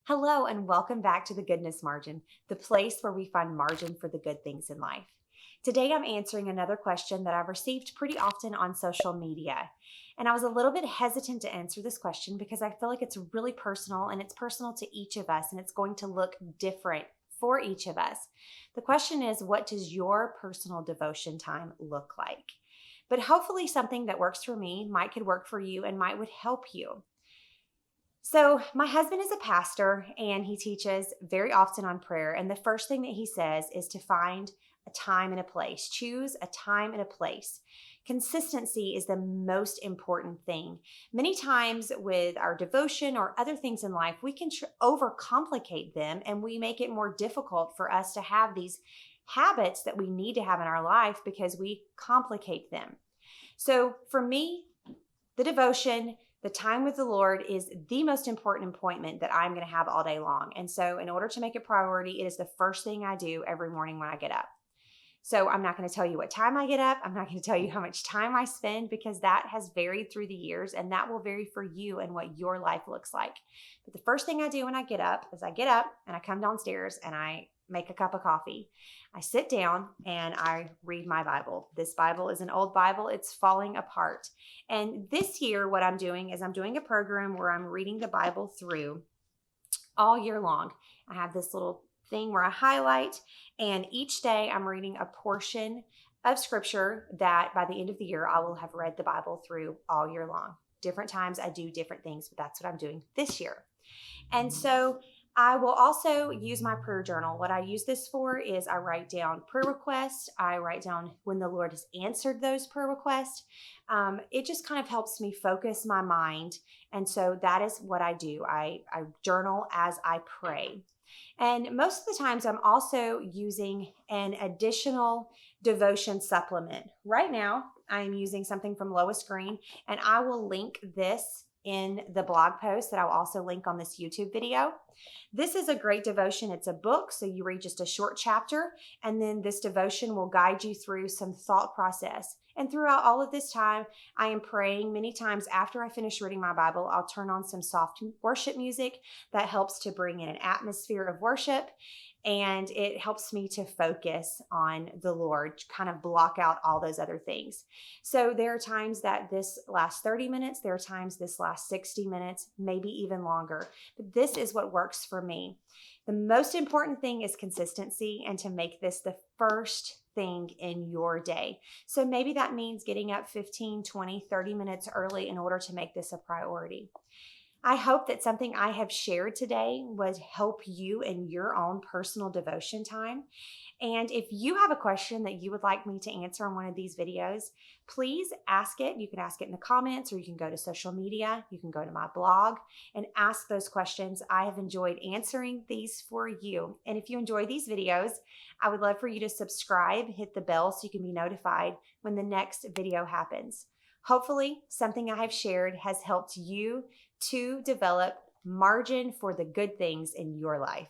Hello, and welcome back to the Goodness Margin, the place where we find margin for the good things in life. Today, I'm answering another question that I've received pretty often on social media. And I was a little bit hesitant to answer this question because I feel like it's really personal and it's personal to each of us and it's going to look different for each of us. The question is, what does your personal devotion time look like? But hopefully, something that works for me might could work for you and might would help you. So, my husband is a pastor and he teaches very often on prayer. And the first thing that he says is to find a time and a place. Choose a time and a place. Consistency is the most important thing. Many times, with our devotion or other things in life, we can overcomplicate them and we make it more difficult for us to have these habits that we need to have in our life because we complicate them. So, for me, the devotion, the time with the Lord is the most important appointment that I'm going to have all day long. And so, in order to make it priority, it is the first thing I do every morning when I get up. So, I'm not going to tell you what time I get up. I'm not going to tell you how much time I spend because that has varied through the years and that will vary for you and what your life looks like. But the first thing I do when I get up is I get up and I come downstairs and I make a cup of coffee. I sit down and I read my Bible. This Bible is an old Bible. It's falling apart. And this year, what I'm doing is I'm doing a program where I'm reading the Bible through all year long. I have this little thing where I highlight, and each day I'm reading a portion of scripture that by the end of the year, I will have read the Bible through all year long. Different times I do different things, but that's what I'm doing this year. And so I will also use my prayer journal. What I use this for is I write down prayer requests. I write down when the Lord has answered those prayer requests. It just kind of helps me focus my mind. And so that is what I do. I journal as I pray. And most of the times I'm also using an additional devotion supplement. Right now, I'm using something from Lois Green, and I will link this in the blog post that I'll also link on this YouTube video. This is a great devotion. It's a book, so you read just a short chapter, and then this devotion will guide you through some thought process. And throughout all of this time, I am praying. Many times after I finish reading my Bible, I'll turn on some soft worship music that helps to bring in an atmosphere of worship. And it helps me to focus on the Lord, kind of block out all those other things. So there are times that this lasts 30 minutes. There are times this lasts 60 minutes, maybe even longer. But this is what works for me. The most important thing is consistency and to make this the first thing in your day. So maybe that means getting up 15, 20, 30 minutes early in order to make this a priority. I hope that something I have shared today would help you in your own personal devotion time. And if you have a question that you would like me to answer on one of these videos, please ask it. You can ask it in the comments, or you can go to social media. You can go to my blog and ask those questions. I have enjoyed answering these for you. And if you enjoy these videos, I would love for you to subscribe, hit the bell so you can be notified when the next video happens. Hopefully, something I have shared has helped you to develop margin for the good things in your life.